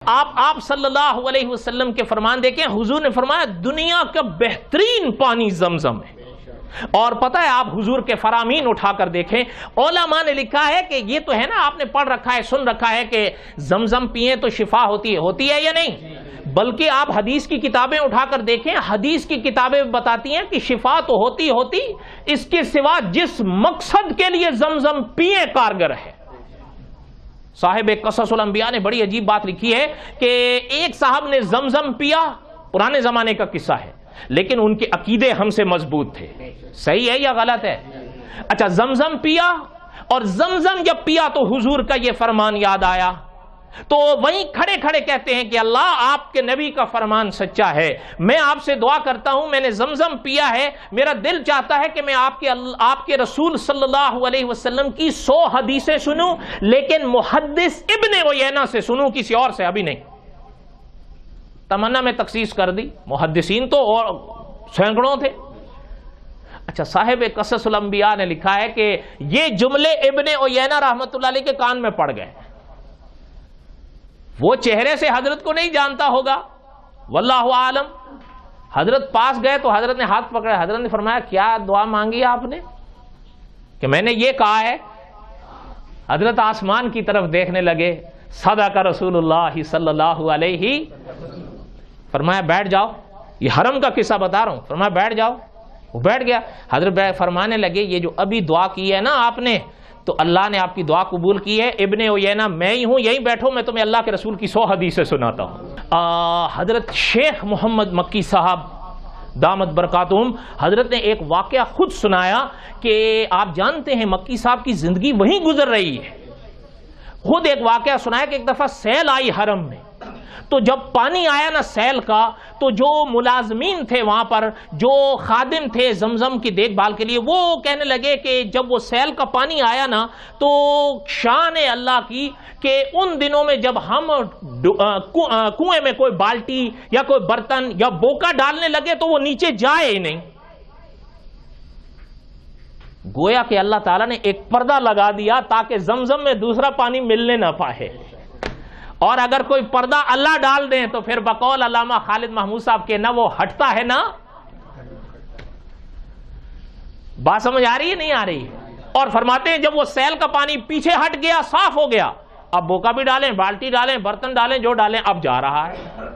آپ صلی اللہ علیہ وسلم کے فرمان دیکھیں، حضور نے فرمایا دنیا کا بہترین پانی زمزم ہے۔ اور پتہ ہے آپ حضور کے فرامین اٹھا کر دیکھیں، علماء نے لکھا ہے کہ یہ تو ہے نا، آپ نے پڑھ رکھا ہے، سن رکھا ہے کہ زمزم پیئیں تو شفا ہوتی ہے یا نہیں، بلکہ آپ حدیث کی کتابیں اٹھا کر دیکھیں، حدیث کی کتابیں بتاتی ہیں کہ شفا تو ہوتی اس کے سوا جس مقصد کے لیے زمزم پیئیں کارگر ہے۔ صاحب قصص الانبیاء نے بڑی عجیب بات لکھی ہے کہ ایک صاحب نے زمزم پیا، پرانے زمانے کا قصہ ہے، لیکن ان کے عقیدے ہم سے مضبوط تھے۔ صحیح ہے یا غلط ہے؟ اچھا، زمزم پیا، اور زمزم جب پیا تو حضور کا یہ فرمان یاد آیا، تو وہیں کھڑے کھڑے کہتے ہیں کہ اللہ، آپ کے نبی کا فرمان سچا ہے، میں آپ سے دعا کرتا ہوں، میں نے زمزم پیا ہے، میرا دل چاہتا ہے کہ میں آپ کے رسول صلی اللہ علیہ وسلم کی 100 حدیثیں سنوں، لیکن محدث ابن عیینہ سے سنوں، کسی اور سے ابھی نہیں۔ تمنا میں تخصیص کر دی، محدثین تو اور سینکڑوں تھے۔ اچھا، صاحب قصص الانبیاء نے لکھا ہے کہ یہ جملے ابن عیینہ رحمۃ اللہ علیہ کے کان میں پڑ گئے۔ وہ چہرے سے حضرت کو نہیں جانتا ہوگا، واللہ عالم۔ حضرت پاس گئے تو حضرت نے ہاتھ پکڑا، حضرت نے فرمایا کیا دعا مانگی آپ نے؟ کہ میں نے یہ کہا ہے۔ حضرت آسمان کی طرف دیکھنے لگے، صدق رسول اللہ صلی اللہ علیہ، فرمایا بیٹھ جاؤ، یہ حرم کا قصہ بتا رہا ہوں، فرمایا بیٹھ جاؤ، وہ بیٹھ گیا۔ حضرت فرمانے لگے یہ جو ابھی دعا کی ہے نا آپ نے، تو اللہ نے آپ کی دعا قبول کی ہے، ابن عیینہ میں ہی ہوں، یہیں بیٹھو، میں تمہیں اللہ کے رسول کی 100 حدیثیں سناتا ہوں۔ حضرت شیخ محمد مکی صاحب دامت برکاتہم، حضرت نے ایک واقعہ خود سنایا کہ آپ جانتے ہیں مکی صاحب کی زندگی وہیں گزر رہی ہے۔ خود ایک واقعہ سنایا کہ ایک دفعہ سیل آئی حرم میں، تو جب پانی آیا نا سیل کا، تو جو ملازمین تھے وہاں پر، جو خادم تھے زمزم کی دیکھ بھال کے لیے، وہ کہنے لگے کہ جب وہ سیل کا پانی آیا نا، تو شان اللہ کی کہ ان دنوں میں جب ہم کنویں میں کوئی بالٹی یا کوئی برتن یا بوکا ڈالنے لگے تو وہ نیچے جائے ہی نہیں۔ گویا کہ اللہ تعالیٰ نے ایک پردہ لگا دیا تاکہ زمزم میں دوسرا پانی ملنے نہ پائے، اور اگر کوئی پردہ اللہ ڈال دیں تو پھر بقول علامہ خالد محمود صاحب کے نہ وہ ہٹتا ہے نا۔ بات سمجھ آ رہی ہے نہیں آ رہی؟ اور فرماتے ہیں جب وہ سیل کا پانی پیچھے ہٹ گیا، صاف ہو گیا، اب بوکا بھی ڈالیں، بالٹی ڈالیں، برتن ڈالیں، جو ڈالیں، اب جا رہا ہے۔